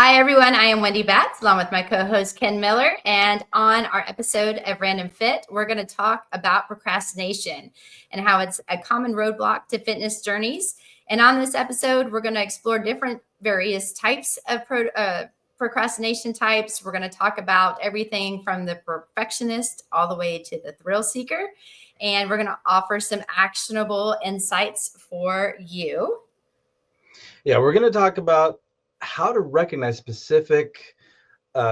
Hi, everyone. I am Wendy Batts, along with my co-host Ken Miller. And on our episode of Random Fit, we're going to talk about procrastination and how it's a common roadblock to fitness journeys. And on this episode, we're going to explore different various types of procrastination types. We're going to talk about everything from the perfectionist all the way to the thrill seeker. And we're going to offer some actionable insights for you. Yeah, we're going to talk about how to recognize specific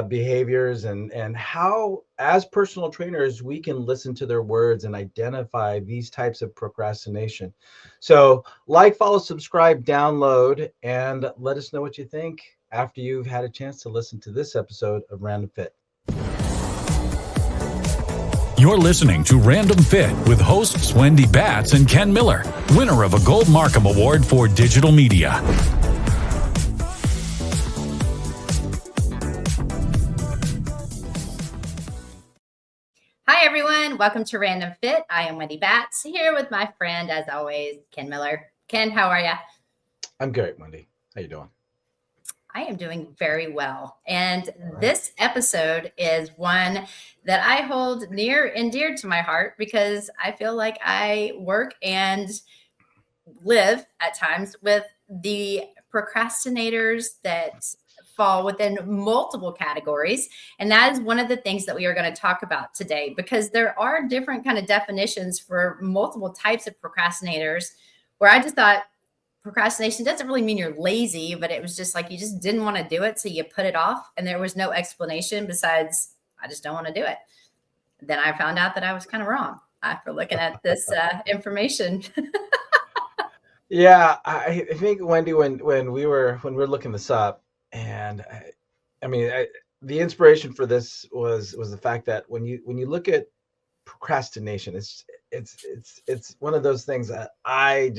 behaviors and how, as personal trainers, we can listen to their words and identify these types of procrastination. So like, follow, subscribe, download, and let us know what you think after you've had a chance to listen to this episode of Random Fit. You're listening to Random Fit with hosts Wendy Batts and Ken Miller, winner of a Gold Markham Award for Digital Media. Hi, everyone. Welcome to Random Fit. I am Wendy Batts, here with my friend, as always, Ken Miller. Ken, how are you? I'm great, Wendy. How you doing? I am doing very well. And this episode is one that I hold near and dear to my heart because I feel like I work and live at times with the procrastinators that fall within multiple categories. And that is one of the things that we are going to talk about today, because there are different kind of definitions for multiple types of procrastinators, where I just thought procrastination doesn't really mean you're lazy, but it was just like you just didn't want to do it, so you put it off, and there was no explanation besides I just don't want to do it. Then I found out that I was kind of wrong after looking at this information. Yeah, I think, Wendy, when we're looking this up, and the inspiration for this was the fact that when you look at procrastination, it's one of those things that I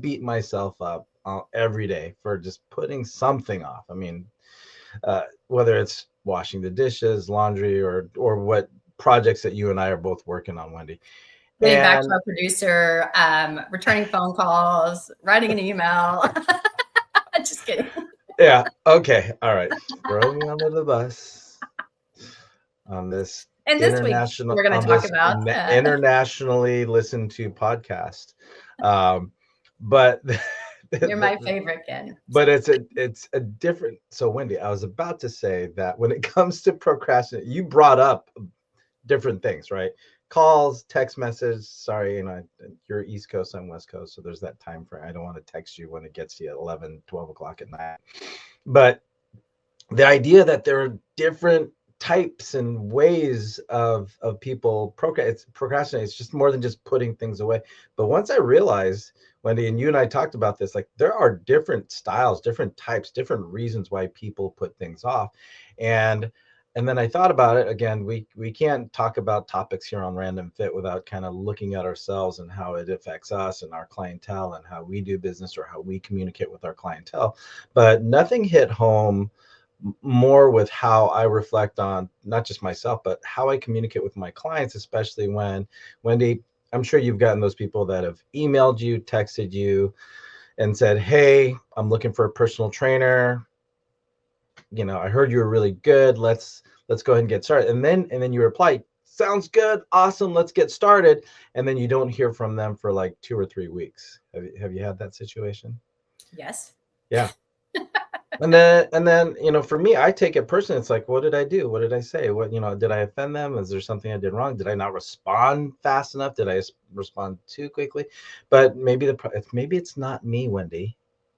beat myself up every day for just putting something off. I mean, whether it's washing the dishes, laundry, or what projects that you and I are both working on, Wendy. Getting back to our producer, returning phone calls, writing an email. Just kidding. Yeah. Okay. All right. Throw me under the bus on this. And this week we're going to talk about internationally listened to podcast. But you're my favorite, Ken. But it's a different. So, Wendy, I was about to say that when it comes to procrastinate, you brought up different things, right? Calls, text messages. Sorry, you're East Coast, I'm West Coast, so there's that time frame. I don't want to text you when it gets to you at 11, 12 o'clock at night. But the idea that there are different types and ways of people procrastinate, it's just more than just putting things away. But once I realized, Wendy, and you and I talked about this, like there are different styles, different types, different reasons why people put things off. And then I thought about it again. We can't talk about topics here on Random Fit without kind of looking at ourselves and how it affects us and our clientele and how we do business or how we communicate with our clientele. But nothing hit home more with how I reflect on not just myself, but how I communicate with my clients, especially when, Wendy, I'm sure you've gotten those people that have emailed you, texted you, and said, "Hey, I'm looking for a personal trainer. I heard you were really good. Let's go ahead and get started." And then you reply, "Sounds good. Awesome. Let's get started." And then you don't hear from them for like 2 or 3 weeks. Have you had that situation? Yes. Yeah. And then, for me, I take it personally. It's like, what did I do? What did I say? What, did I offend them? Is there something I did wrong? Did I not respond fast enough? Did I respond too quickly? But maybe it's not me, Wendy.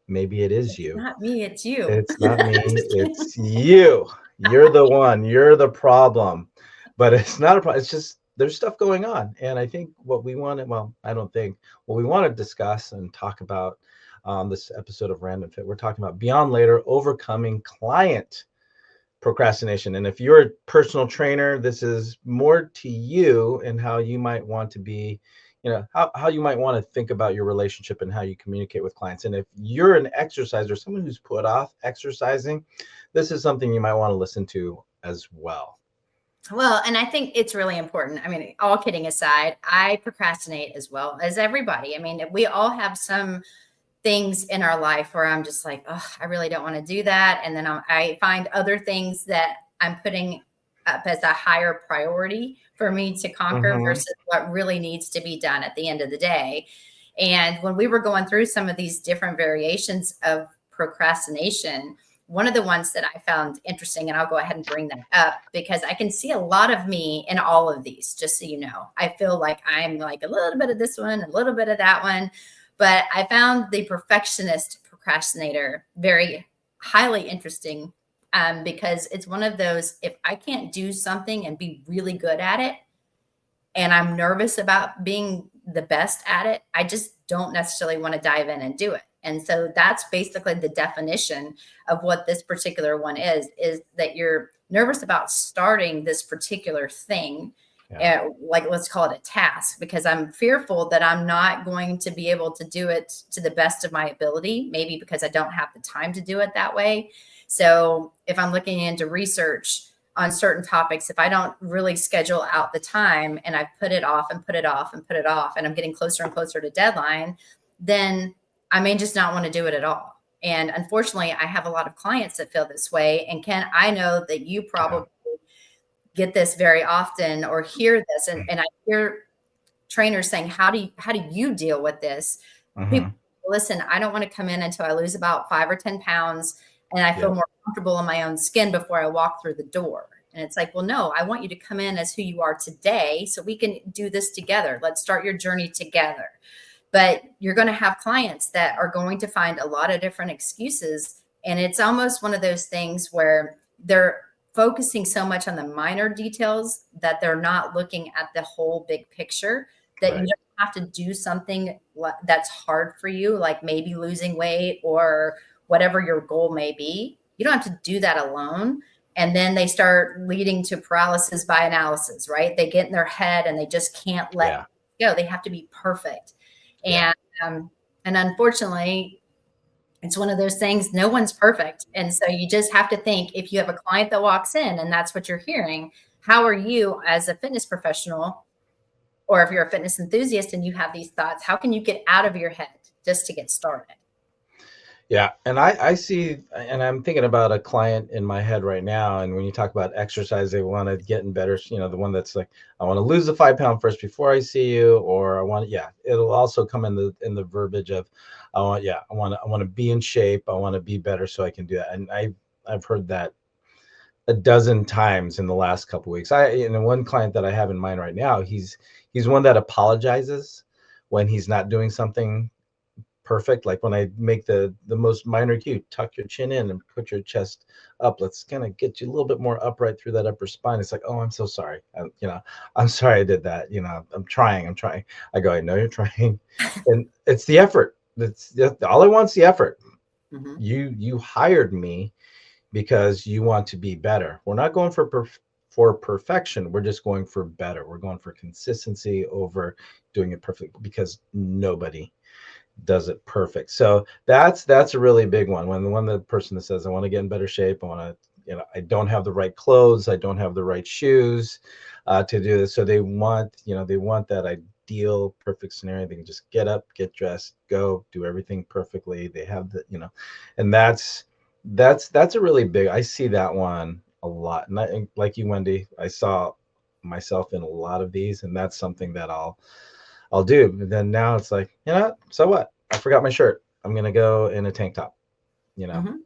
Maybe it is you. It's not me, it's you. It's not me, it's you. You're the one. You're the problem. But it's not a problem. It's just there's stuff going on. And I think what we want to discuss and talk about on this episode of Random Fit, we're talking about beyond later, overcoming client procrastination. And if you're a personal trainer, this is more to you and how you might want to be, how you might want to think about your relationship and how you communicate with clients. And if you're an exerciser, someone who's put off exercising, this is something you might want to listen to as well. Well, and I think it's really important. I mean, all kidding aside, I procrastinate as well as everybody. I mean, we all have some things in our life where I'm just like, oh, I really don't want to do that. And then I find other things that I'm putting up as a higher priority for me to conquer versus what really needs to be done at the end of the day. And when we were going through some of these different variations of procrastination, one of the ones that I found interesting, and I'll go ahead and bring that up because I can see a lot of me in all of these, just so you know. I feel like I'm like a little bit of this one, a little bit of that one. But I found the perfectionist procrastinator very highly interesting because it's one of those, if I can't do something and be really good at it, and I'm nervous about being the best at it, I just don't necessarily want to dive in and do it. And so that's basically the definition of what this particular one is that you're nervous about starting this particular thing. Yeah. Like, let's call it a task, because I'm fearful that I'm not going to be able to do it to the best of my ability, maybe because I don't have the time to do it that way. So if I'm looking into research on certain topics, if I don't really schedule out the time and I put it off and put it off and put it off, and I'm getting closer and closer to deadline, then I may just not want to do it at all. And unfortunately, I have a lot of clients that feel this way. And Ken, I know that you probably get this very often or hear this. And I hear trainers saying, how do you deal with this? People, listen, I don't want to come in until I lose about 5 or 10 pounds and I feel more comfortable in my own skin before I walk through the door. And it's like, well, no, I want you to come in as who you are today so we can do this together. Let's start your journey together. But you're going to have clients that are going to find a lot of different excuses. And it's almost one of those things where they're focusing so much on the minor details that they're not looking at the whole big picture, that you don't have to do something that's hard for you, like maybe losing weight or whatever your goal may be. You don't have to do that alone. And then they start leading to paralysis by analysis, right? They get in their head and they just can't let it go. They have to be perfect. And unfortunately, it's one of those things, no one's perfect. And so you just have to think, if you have a client that walks in and that's what you're hearing, how are you as a fitness professional, or if you're a fitness enthusiast and you have these thoughts, how can you get out of your head just to get started? Yeah. And I see, and I'm thinking about a client in my head right now. And when you talk about exercise, they want to get in better, the one that's like, I want to lose the 5 pound first before I see you, or I want, it'll also come in the verbiage of, I want to be in shape. I want to be better so I can do that. And I've heard that a dozen times in the last couple of weeks. One client that I have in mind right now, he's one that apologizes when he's not doing something perfect. Like when I make the most minor cue, tuck your chin in and put your chest up. Let's kind of get you a little bit more upright through that upper spine. It's like, oh, I'm so sorry. I'm sorry I did that. I'm trying. I go, I know you're trying. And it's the effort. That's all I want's the effort. You hired me because you want to be better. We're not going for perfection. We're just going for better. We're going for consistency over doing it perfect, because nobody does it perfect. So that's a really big one. When the person that says, I want to get in better shape, I want to, I don't have the right clothes, I don't have the right shoes to do this. So they want that ideal perfect scenario. They can just get up, get dressed, go do everything perfectly. They have and that's a really big, I see that one a lot. And like you, Wendy, I saw myself in a lot of these, and that's something that I'll do. But then now it's like, so what? I forgot my shirt. I'm going to go in a tank top. I'm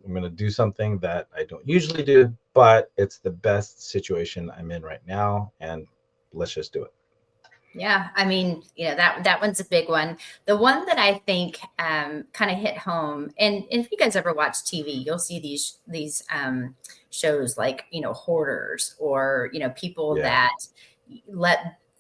going to do something that I don't usually do, but it's the best situation I'm in right now. And let's just do it. Yeah. I mean, that one's a big one. The one that I think kind of hit home, and if you guys ever watch TV, you'll see these shows like, hoarders, or, people that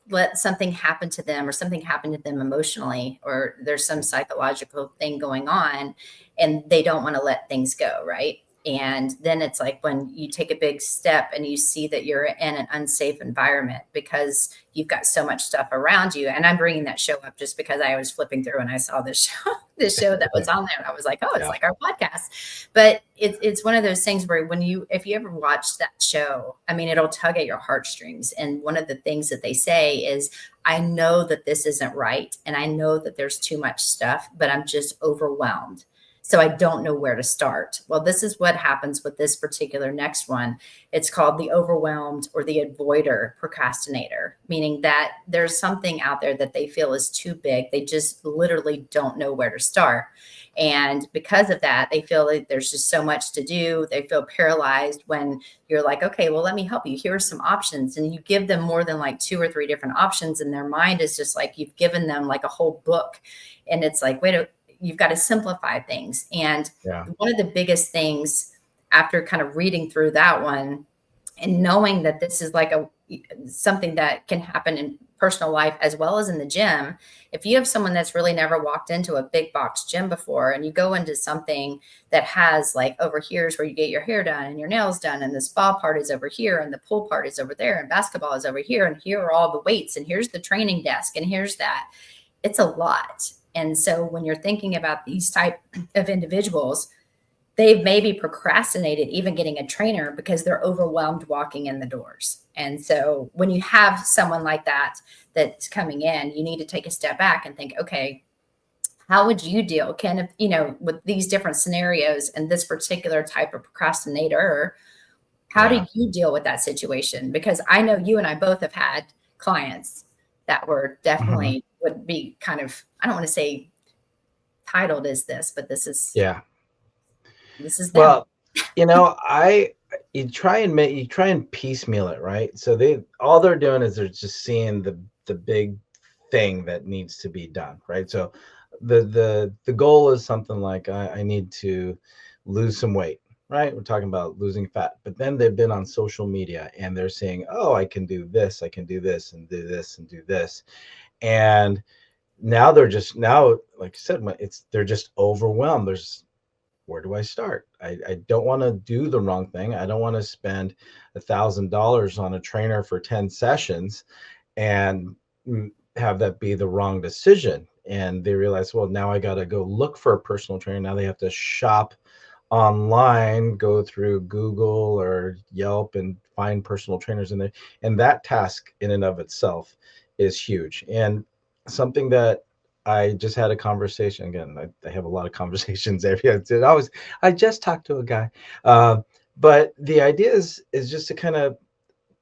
let something happen to them, or something happen to them emotionally, or there's some psychological thing going on and they don't want to let things go. Right. And then it's like when you take a big step and you see that you're in an unsafe environment because you've got so much stuff around you. And I'm bringing that show up just because I was flipping through and I saw this show that was on there. And I was like, oh, it's like our podcast. But it's one of those things where if you ever watch that show, I mean, it'll tug at your heartstrings. And one of the things that they say is, I know that this isn't right. And I know that there's too much stuff, but I'm just overwhelmed. So I don't know where to start. Well, this is what happens with this particular next one. It's called the overwhelmed or the avoider procrastinator, meaning that there's something out there that they feel is too big. They just literally don't know where to start. And because of that, they feel like there's just so much to do. They feel paralyzed when you're like, okay, well, let me help you. Here are some options. And you give them more than like 2 or 3 different options. And their mind is just like, you've given them like a whole book. And it's like, you've got to simplify things. And one of the biggest things after kind of reading through that one and knowing that this is like something that can happen in personal life as well as in the gym. If you have someone that's really never walked into a big box gym before and you go into something that has like, over here is where you get your hair done and your nails done, and the spa part is over here and the pool part is over there and basketball is over here, and here are all the weights and here's the training desk and here's that. It's a lot. And so when you're thinking about these type of individuals, they've maybe procrastinated even getting a trainer because they're overwhelmed walking in the doors. And so when you have someone like that that's coming in, you need to take a step back and think, okay, how would you deal, Ken, with these different scenarios and this particular type of procrastinator? How do you deal with that situation? Because I know you and I both have had clients that were definitely would be kind of, I don't want to say titled as this, but this is them. Well, you try and piecemeal it, right? So all they're doing is they're just seeing the big thing that needs to be done, right? So the goal is something like I need to lose some weight, right? We're talking about losing fat, but then they've been on social media and they're saying, oh, I can do this, I can do this and do this and do this. And now like I said, they're just overwhelmed. Where do I start? I don't want to do the wrong thing. I don't want to spend $1,000 on a trainer for 10 sessions and have that be the wrong decision. And they realize, well, now I got to go look for a personal trainer. Now they have to shop online, go through Google or Yelp and find personal trainers in there. And that task in and of itself is huge. And something that I just had a conversation again. I have a lot of conversations every day. I just talked to a guy, but the idea is just to kind of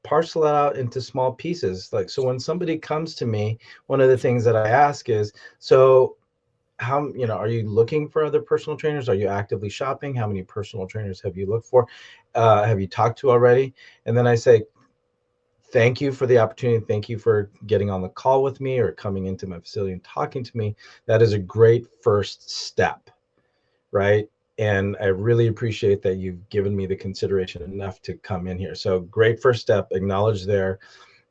parcel it out into small pieces. Like, so when somebody comes to me, one of the things that I ask is, so how, are you looking for other personal trainers? Are you actively shopping? How many personal trainers have you looked for? Have you talked to already? And then I say, thank you for the opportunity. Thank you for getting on the call with me or coming into my facility and talking to me. That is a great first step, right? And I really appreciate that you've given me the consideration enough to come in here. So great first step, acknowledge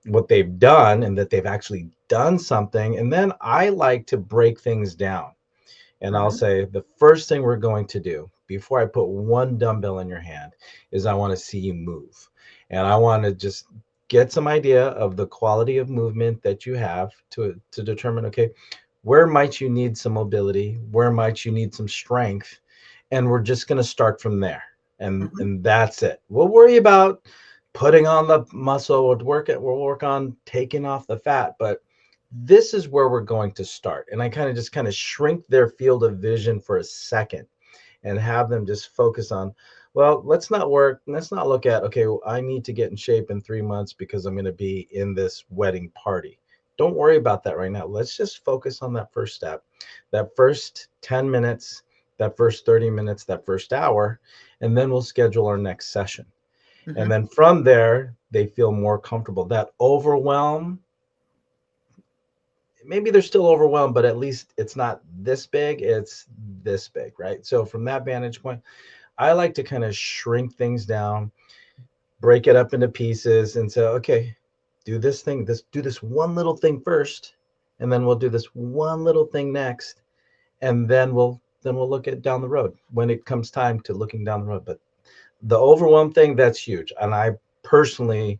what they've done and that they've actually done something. And then I like to break things down. And I'll say the first thing we're going to do before I put one dumbbell in your hand is I want to see you move. And I want to just get some idea of the quality of movement that you have to determine, okay, where might you need some mobility? Where might you need some strength? And we're just going to start from there. And that's it. We'll worry about putting on the muscle. We'll work on taking off the fat. But this is where we're going to start. And I kind of shrink their field of vision for a second and have them just focus on, well, let's not look at, okay, I need to get in shape in 3 months because I'm going to be in this wedding party. Don't worry about that right now. Let's just focus on that first step, that first 10 minutes, that first 30 minutes, that first hour, and then we'll schedule our next session. And then from there, they feel more comfortable. That overwhelm, maybe they're still overwhelmed, but at least it's not this big, it's this big, right? So from that vantage point, I like to kind of shrink things down, break it up into pieces and say, okay, do this one little thing first, and then we'll do this one little thing next. And then we'll look at down the road when it comes time to looking down the road. But the overwhelm thing, that's huge. And I personally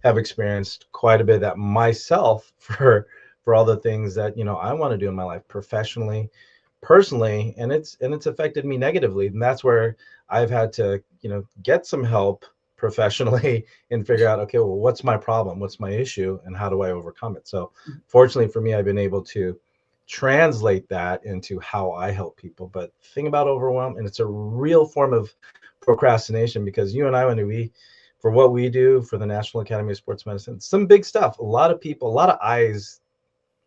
have experienced quite a bit of that myself for all the things that, I want to do in my life professionally, personally, and it's affected me negatively. And that's where I've had to, get some help professionally and figure out, okay, well, what's my problem? What's my issue? And how do I overcome it? So fortunately for me, I've been able to translate that into how I help people. But the thing about overwhelm, and it's a real form of procrastination, because you and I, when for what we do for the National Academy of Sports Medicine, some big stuff. A lot of people, a lot of eyes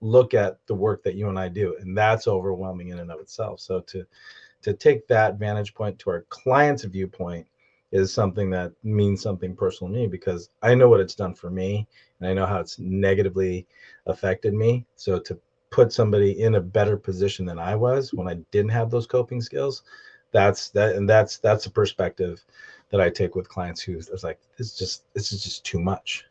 look at the work that you and I do, and that's overwhelming in and of itself. So to take that vantage point to our client's viewpoint is something that means something personal to me, because I know what it's done for me, and I know how it's negatively affected me. So to put somebody in a better position than I was when I didn't have those coping skills, that's a perspective that I take with clients who is like, this is just too much.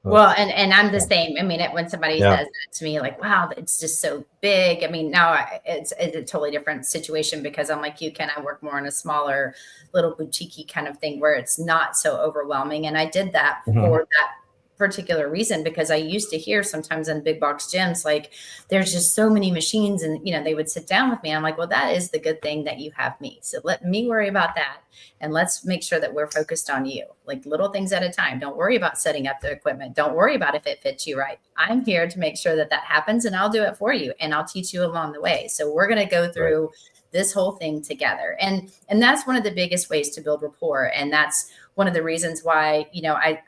Well, and I'm the same. I mean, when somebody Yeah. says that to me, like, wow, it's just so big. I mean, now it's a totally different situation, because I'm like you, Ken, I work more in a smaller little boutique kind of thing where it's not so overwhelming. And I did that for that particular reason, because I used to hear sometimes in big box gyms, like, there's just so many machines, and they would sit down with me. I'm like, well, that is the good thing that you have me. So let me worry about that. And let's make sure that we're focused on you, like little things at a time. Don't worry about setting up the equipment. Don't worry about if it fits you right. I'm here to make sure that happens, and I'll do it for you, and I'll teach you along the way. So we're going to go through this whole thing together. And that's one of the biggest ways to build rapport. And that's one of the reasons why,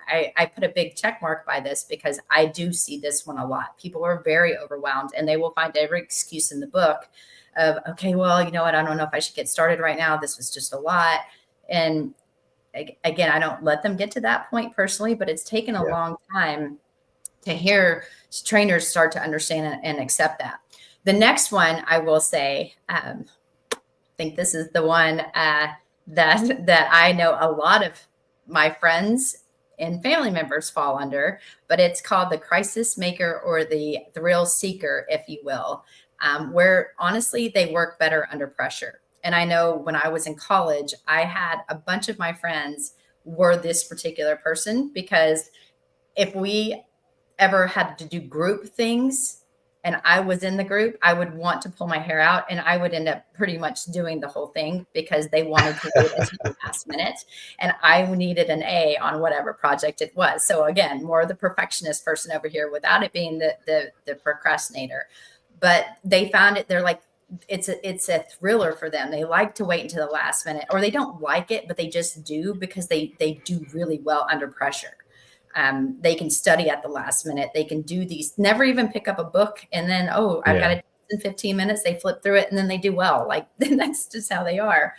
I put a big check mark by this, because I do see this one a lot. People are very overwhelmed, and they will find every excuse in the book of, okay, well, you know what? I don't know if I should get started right now. This was just a lot. And again, I don't let them get to that point personally, but it's taken a long time to hear trainers start to understand and accept that. The next one, I will say, I think this is the one that I know a lot of my friends and family members fall under, but it's called the crisis maker, or the thrill seeker, if you will, where honestly they work better under pressure. And I know when I was in college, I had a bunch of my friends were this particular person, because if we ever had to do group things and I was in the group, I would want to pull my hair out, and I would end up pretty much doing the whole thing, because they wanted to wait until the last minute, and I needed an A on whatever project it was. So again, more the perfectionist person over here, without it being the procrastinator. But they found it, they're like, it's a thriller for them. They like to wait until the last minute, or they don't like it, but they just do, because they do really well under pressure. They can study at the last minute. They can do these, never even pick up a book, and then, I've got it in 15 minutes. They flip through it, and then they do well. Like, that's just how they are.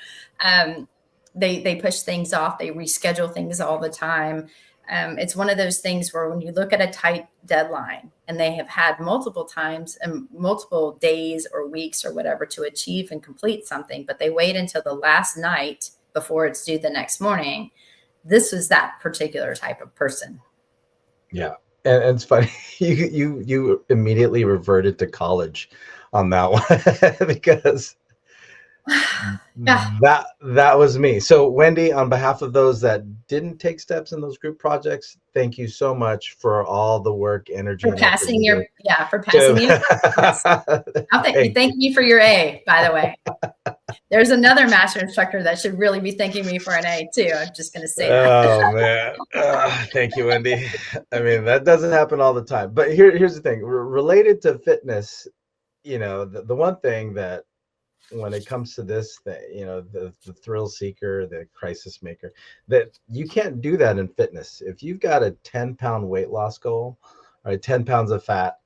They push things off. They reschedule things all the time. It's one of those things where when you look at a tight deadline, and they have had multiple times and multiple days or weeks or whatever to achieve and complete something, but they wait until the last night before it's due the next morning. This was that particular type of person. Yeah. And it's funny, you immediately reverted to college on that one, because that was me. So Wendy, on behalf of those that didn't take steps in those group projects, thank you so much for all the work, energy, for passing you. Yes. Thank you for your A, by the way. There's another master instructor that should really be thanking me for an A too. I'm just going to say that. Oh man. Thank you, Wendy. I mean, that doesn't happen all the time, but here's the thing related to fitness. The one thing that, when it comes to this thing, the thrill seeker, the crisis maker, that you can't do that in fitness. If you've got a 10-pound weight loss goal, or 10 pounds of fat,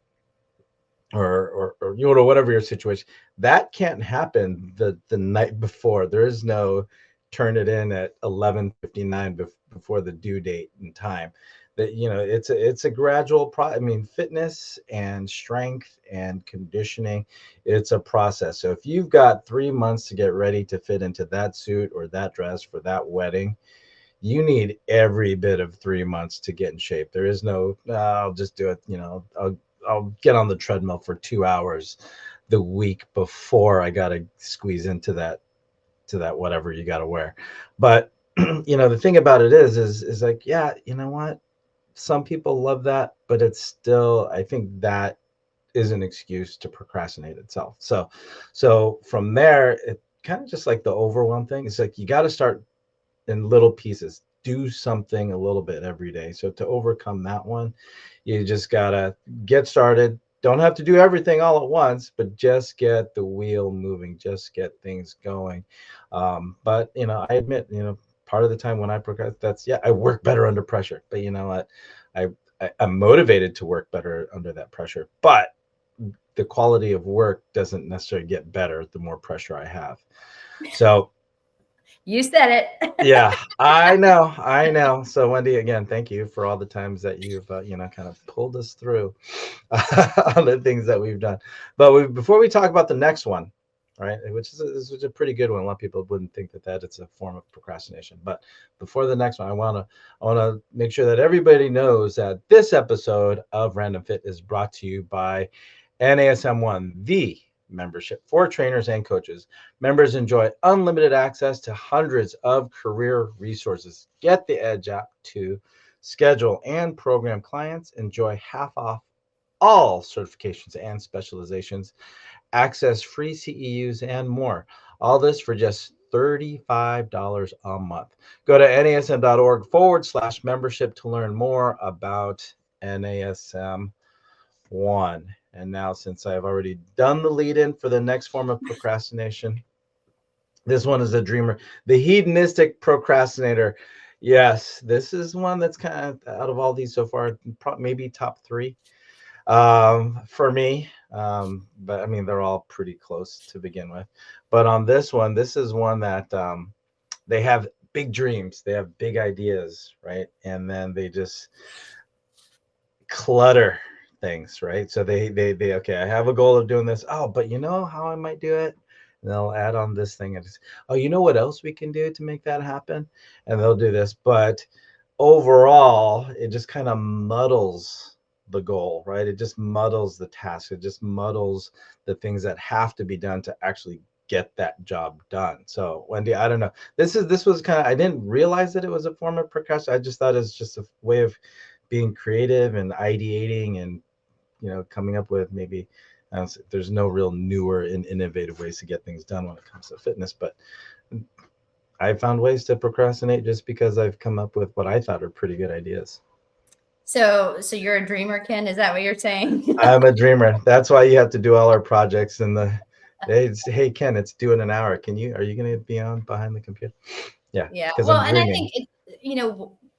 or whatever your situation, that can't happen the night before. There is no turn it in at 11:59 before the due date and time. That it's a gradual I mean, fitness and strength and conditioning, it's a process. So if you've got 3 months to get ready to fit into that suit or that dress for that wedding, you need every bit of 3 months to get in shape. There is no, I'll just do it. I'll get on the treadmill for 2 hours the week before I got to squeeze into that whatever you got to wear. But the thing about it is like, yeah, you know what? Some people love that, but it's still, I think that is an excuse to procrastinate itself. So from there, it kind of just like the overwhelm thing. It's like you got to start in little pieces. Do something a little bit every day. So to overcome that one, you just gotta get started. Don't have to do everything all at once, but just get the wheel moving, just get things going. But I admit, part of the time when I procrastinate, I work better under pressure. But you know what? I, I'm motivated to work better under that pressure. But the quality of work doesn't necessarily get better the more pressure I have. So You said it. yeah, I know. So Wendy, again, thank you for all the times that you've kind of pulled us through on the things that we've done. But before we talk about the next one, right, which is a pretty good one. A lot of people wouldn't think that it's a form of procrastination. But before the next one, I wanna make sure that everybody knows that this episode of Random Fit is brought to you by NASM One, the membership for trainers and coaches. Members enjoy unlimited access to hundreds of career resources. Get the Edge app to schedule and program clients. Enjoy half off all certifications and specializations. Access free CEUs and more. All this for just $35 a month. Go to nasm.org/membership to learn more about NASM One. And now, since I've already done the lead in for the next form of procrastination, this one is a dreamer, the hedonistic procrastinator. Yes, this is one that's kind of out of all these so far, maybe top three for me. But I mean, they're all pretty close to begin with. But on this one, this is one that they have big dreams, they have big ideas, right? And then they just clutter things, right? So they okay, I have a goal of doing this. Oh, but you know how I might do it? And they'll add on this thing and oh, you know what else we can do to make that happen? And they'll do this. But overall, it just kind of muddles the goal, right? It just muddles the task. It just muddles the things that have to be done to actually get that job done. So Wendy, I don't know. This was kind of, I didn't realize that it was a form of procrastination. I just thought it's just a way of being creative and ideating and coming up with maybe there's no real newer and innovative ways to get things done when it comes to fitness, but I found ways to procrastinate just because I've come up with what I thought are pretty good ideas. So you're a dreamer, Ken? Is that what you're saying? I'm a dreamer. That's why you have to do all our projects in the hey Ken, it's due in an hour. Are you going to be on behind the computer? Yeah. Well, and I think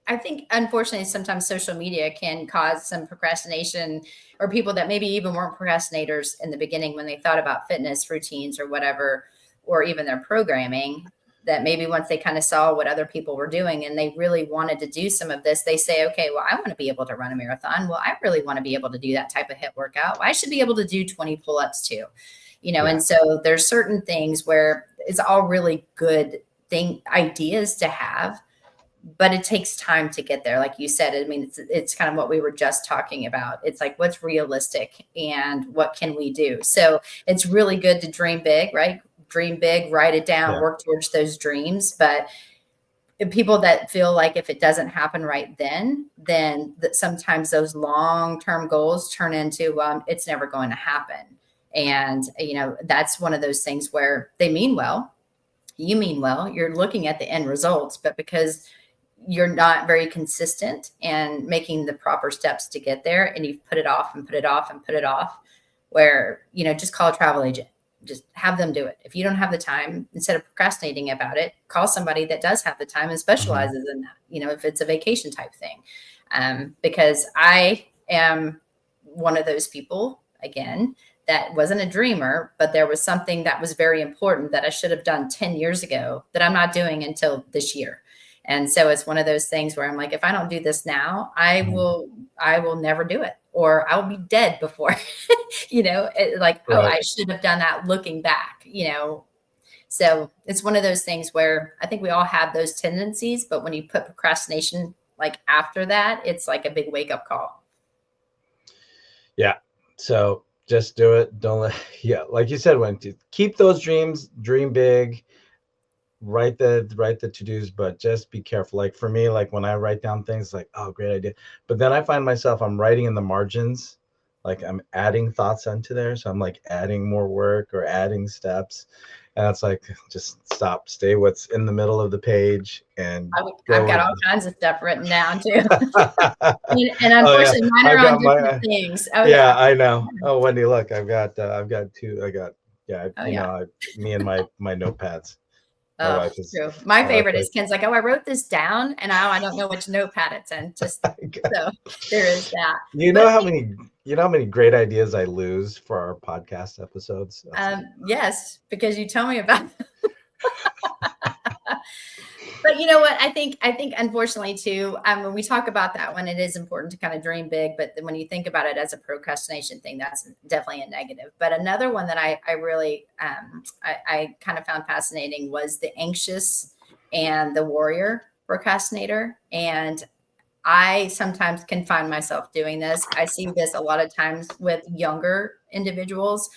I think unfortunately sometimes social media can cause some procrastination, or people that maybe even weren't procrastinators in the beginning when they thought about fitness routines or whatever, or even their programming, that maybe once they kind of saw what other people were doing and they really wanted to do some of this, they say, okay, well, I want to be able to run a marathon. Well, I really want to be able to do that type of HIIT workout. I should be able to do 20 pull-ups too, Yeah. And so there's certain things where it's all really good ideas to have, but it takes time to get there. Like you said, I mean, it's kind of what we were just talking about. It's like, what's realistic and what can we do? So it's really good to dream big, right? Dream big, write it down, work towards those dreams. But people that feel like if it doesn't happen right then sometimes those long-term goals turn into, it's never going to happen. And, that's one of those things where they mean well, you mean well, you're looking at the end results, but because you're not very consistent and making the proper steps to get there, and you've put it off and put it off and put it off, where, just call a travel agent, just have them do it. If you don't have the time, instead of procrastinating about it, call somebody that does have the time and specializes in that, if it's a vacation type thing. Because I am one of those people, again, that wasn't a dreamer, but there was something that was very important that I should have done 10 years ago that I'm not doing until this year. And so it's one of those things where I'm like, if I don't do this now, I will never do it, or I'll be dead before, right. I should have done that looking back, So it's one of those things where I think we all have those tendencies, but when you put procrastination like after that, it's like a big wake up call. Yeah. So just do it. Don't like you said, Wendy, keep those dreams, dream big, write the to-dos, but just be careful. Like for me, like when I write down things, like, oh, great idea, but then I find myself, I'm writing in the margins, like I'm adding thoughts into there, so I'm like adding more work or adding steps, and it's like, just stop, stay what's in the middle of the page and I've go got with all kinds of stuff written down too. And oh yeah, unfortunately, mine I've are on got different my things. Oh yeah, yeah. I know. Oh, Wendy, look, I've got two. Yeah, Oh yeah. me and my notepads. My Oh, wife is, true. My my wife's favorite is like, Ken's like, oh, I wrote this down and now I don't know which notepad it's in. Just so there is that. you But know how many, great ideas I lose for our podcast episodes? That's it. yes, because you tell me about. But you know what? I think unfortunately too, when we talk about that one, it is important to kind of dream big. But then when you think about it as a procrastination thing, that's definitely a negative. But another one that I really I kind of found fascinating was the anxious and the warrior procrastinator. And I sometimes can find myself doing this. I see this a lot of times with younger individuals,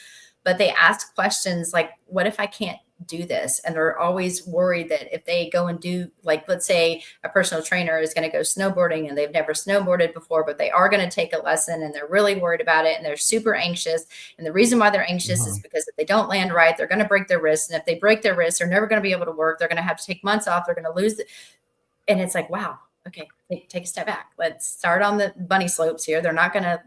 but they ask questions like, what if I can't do this? And they're always worried that if they go and do, like, let's say a personal trainer is going to go snowboarding and they've never snowboarded before, but they are going to take a lesson and they're really worried about it and they're super anxious. And the reason why they're anxious is Mhm. because if they don't land right, they're going to break their wrist. And if they break their wrist, they're never going to be able to work. They're going to have to take months off. They're going to lose. And it's like, wow, okay, take a step back. Let's start on the bunny slopes here. They're not going to,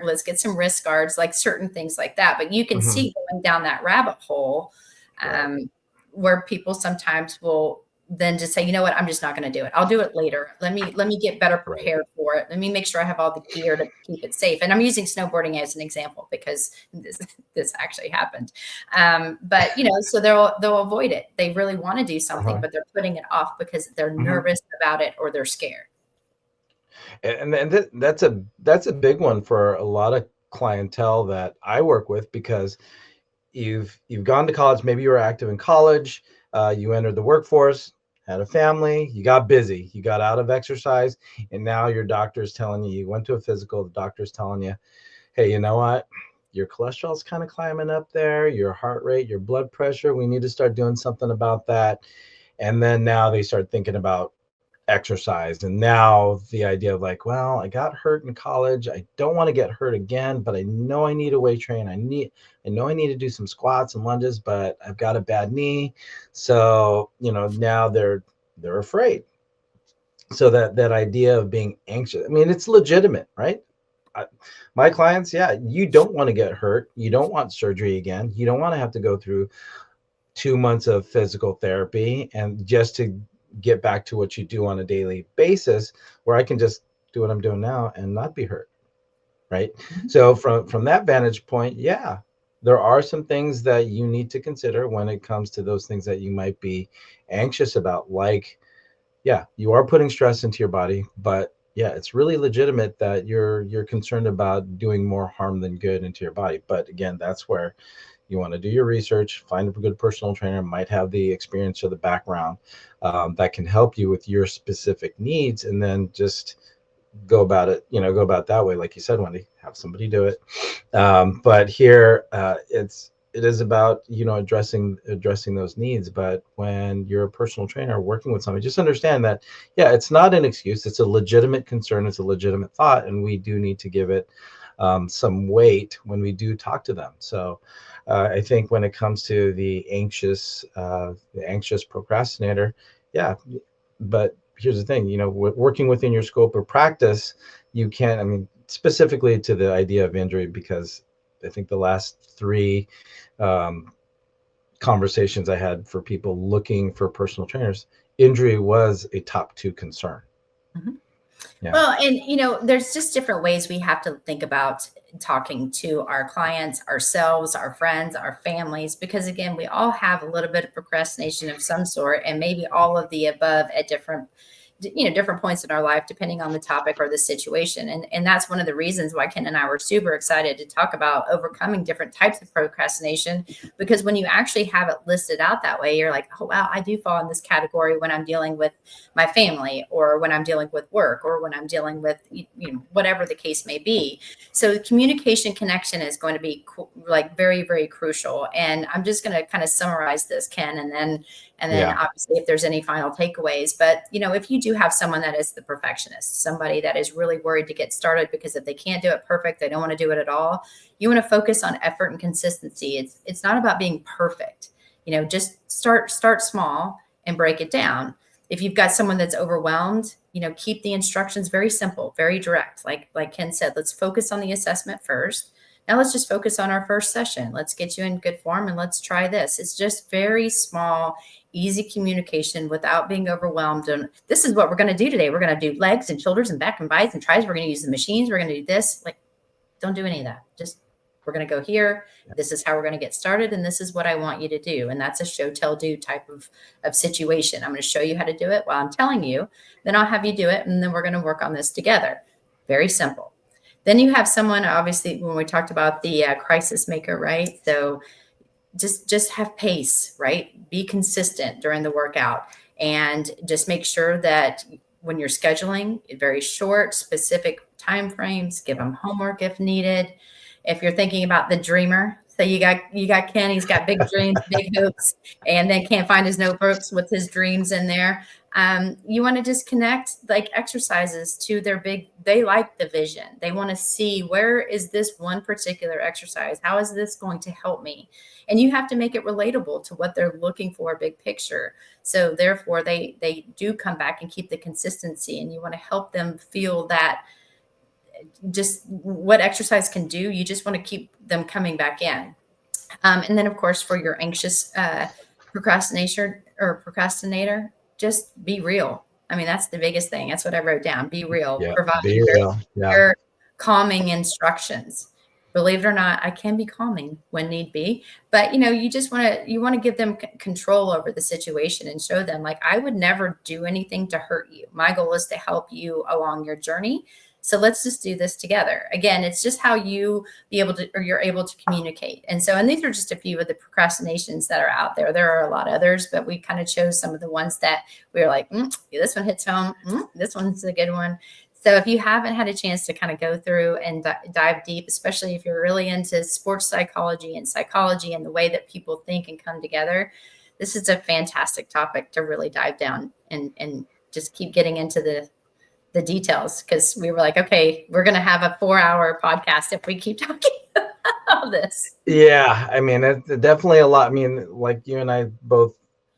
let's get some wrist guards, like certain things like that. But you can Mhm. see going down that rabbit hole Right. where people sometimes will then just say, you know what, I'm just not going to do it. I'll do it later. Let me get better Right. prepared for it. Let me make sure I have all the gear to keep it safe. And I'm using snowboarding as an example because this actually happened. But so they'll avoid it. They really want to do something, Uh-huh. but they're putting it off because they're Mhm. nervous about it or they're scared. That's a big one for a lot of clientele that I work with, because you've gone to college, maybe you were active in college, you entered the workforce, had a family, you got busy, you got out of exercise, and now your doctor's telling you, you went to a physical, the doctor's telling you, hey, you know what, your cholesterol's kind of climbing up there, your heart rate, your blood pressure, we need to start doing something about that. And then now they start thinking about exercise, and now the idea of like, well, I got hurt in college, I don't want to get hurt again, but I know I need to weight train, I know I need to do some squats and lunges, but I've got a bad knee. So now they're afraid. So that idea of being anxious, I mean, it's legitimate, right? I, my clients, yeah, you don't want to get hurt, you don't want surgery again, you don't want to have to go through 2 months of physical therapy and just to get back to what you do on a daily basis, where I can just do what I'm doing now and not be hurt, right? So from that vantage point, yeah, there are some things that you need to consider when it comes to those things that you might be anxious about, like, yeah, you are putting stress into your body, but yeah, it's really legitimate that you're concerned about doing more harm than good into your body. But again, that's where you want to do your research, find a good personal trainer, might have the experience or the background, that can help you with your specific needs, and then just go about it, go about that way. Like you said, Wendy, have somebody do it. But here, it is about, addressing those needs. But when you're a personal trainer working with somebody, just understand that, yeah, it's not an excuse. It's a legitimate concern. It's a legitimate thought. And we do need to give it some weight when we do talk to them. So I think when it comes to the anxious procrastinator, yeah, but here's the thing, working within your scope of practice, you can't, I mean, specifically to the idea of injury, because I think the last three um, conversations I had for people looking for personal trainers, injury was a top two concern. Mhm. Yeah. Well, and there's just different ways we have to think about talking to our clients, ourselves, our friends, our families, because again, we all have a little bit of procrastination of some sort, and maybe all of the above at different points in our life, depending on the topic or the situation. And that's one of the reasons why Ken and I were super excited to talk about overcoming different types of procrastination, because when you actually have it listed out that way, you're like, oh, wow, I do fall in this category when I'm dealing with my family, or when I'm dealing with work, or when I'm dealing with, whatever the case may be. So communication connection is going to be like very, very crucial. And I'm just going to kind of summarize this, Ken, And then Yeah. obviously if there's any final takeaways, but if you do have someone that is the perfectionist, somebody that is really worried to get started because if they can't do it perfect, they don't want to do it at all. You want to focus on effort and consistency. It's not about being perfect. Just start small and break it down. If you've got someone that's overwhelmed, keep the instructions very simple, very direct. Like Ken said, let's focus on the assessment first. Now let's just focus on our first session. Let's get you in good form and let's try this. It's just very small, easy communication without being overwhelmed. And this is what we're going to do today. We're going to do legs and shoulders and back and biceps and tries. We're going to use the machines. We're going to do this. Like, don't do any of that. Just, we're going to go here. This is how we're going to get started. And this is what I want you to do. And that's a show, tell, do type of situation. I'm going to show you how to do it while I'm telling you. Then I'll have you do it. And then we're going to work on this together. Very simple. Then you have someone, obviously, when we talked about the crisis maker, right? So just have pace, right? Be consistent during the workout and just make sure that when you're scheduling, very short, specific time frames, give them homework if needed. If you're thinking about the dreamer, so you got Ken, he's got big dreams, big hopes, and then can't find his notebooks with his dreams in there. You want to just connect like exercises to they like the vision. They want to see, where is this one particular exercise? How is this going to help me? And you have to make it relatable to what they're looking for, big picture. So therefore they do come back and keep the consistency, and you want to help them feel that just what exercise can do. You just want to keep them coming back in. And then of course, for your anxious procrastinator, just be real. I mean, that's the biggest thing. That's what I wrote down. Be real. Yeah. Provide Be real. very calming instructions. Believe it or not, I can be calming when need be, but you just want to give them control over the situation and show them, like, I would never do anything to hurt you. My goal is to help you along your journey. So let's just do this together. Again, it's just how you're able to communicate. And these are just a few of the procrastinations that are out there. There are a lot of others, but we kind of chose some of the ones that we were like, this one hits home. This one's a good one. So if you haven't had a chance to kind of go through and dive deep, especially if you're really into sports psychology and the way that people think and come together, this is a fantastic topic to really dive down and just keep getting into the details, because we were like, okay, we're going to have a 4-hour podcast if we keep talking about this. Yeah. I mean, it's definitely a lot. I mean, like you and I both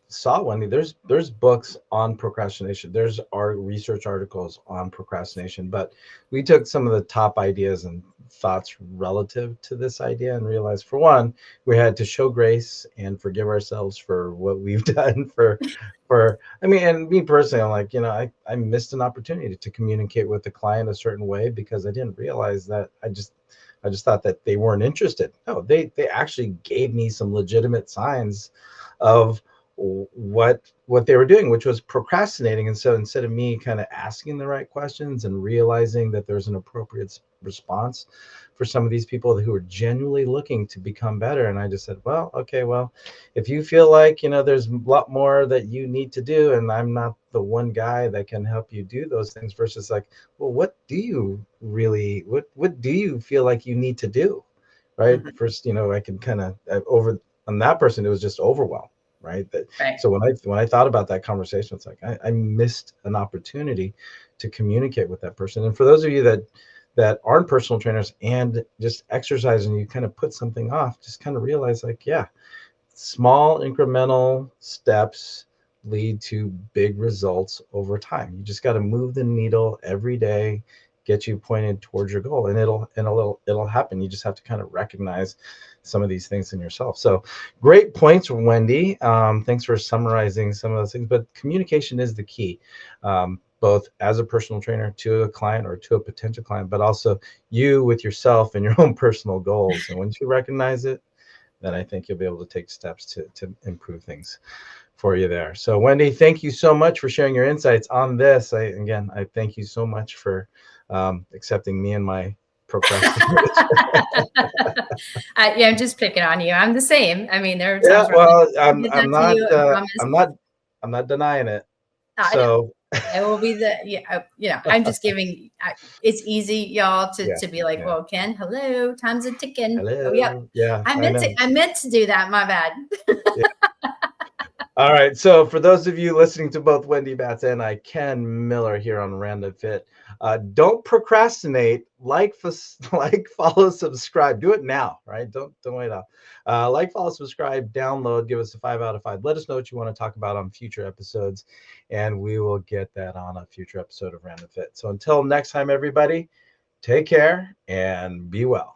saw, Wendy, there's books on procrastination. There's our research articles on procrastination, but we took some of the top ideas and thoughts relative to this idea and realized, for one, we had to show grace and forgive ourselves for what we've done I mean, and me personally, I'm like, I missed an opportunity to communicate with the client a certain way because I didn't realize that I just thought that they weren't interested. No, they actually gave me some legitimate signs of what they were doing, which was procrastinating. And so instead of me kind of asking the right questions and realizing that there's an appropriate response for some of these people who are genuinely looking to become better, and I just said, well, okay, well, if you feel like there's a lot more that you need to do, and I'm not the one guy that can help you do those things, versus like, well, what do you feel like you need to do, right? Mm-hmm. First, I can kind of over on that person, it was just overwhelm. Right. So when I thought about that conversation, it's like I missed an opportunity to communicate with that person. And for those of you that aren't personal trainers and just exercise, and you kind of put something off, just kind of realize, like, yeah, small incremental steps lead to big results over time. You just got to move the needle every day, get you pointed towards your goal, and it'll happen. You just have to kind of recognize some of these things in yourself. So great points, Wendy. Thanks for summarizing some of those things, but communication is the key, both as a personal trainer to a client or to a potential client, but also you with yourself and your own personal goals. And once you recognize it, then I think you'll be able to take steps to improve things for you there. So Wendy, thank you so much for sharing your insights on this. I thank you so much for accepting me and my procrastination. I'm just picking on you. I'm the same. I mean, there are times I'm not denying it. So it will be I'm just giving. It's easy, y'all, to be like, well, Ken, hello, time's a ticking. Hello. Oh, yeah. I meant to do that. My bad. All right. So for those of you listening to both Wendy Batts and Ken Miller here on Random Fit, don't procrastinate. Like, follow, subscribe. Do it now, right? Don't wait out. Like, follow, subscribe, download. Give us a 5 out of 5. Let us know what you want to talk about on future episodes, and we will get that on a future episode of Random Fit. So until next time, everybody, take care and be well.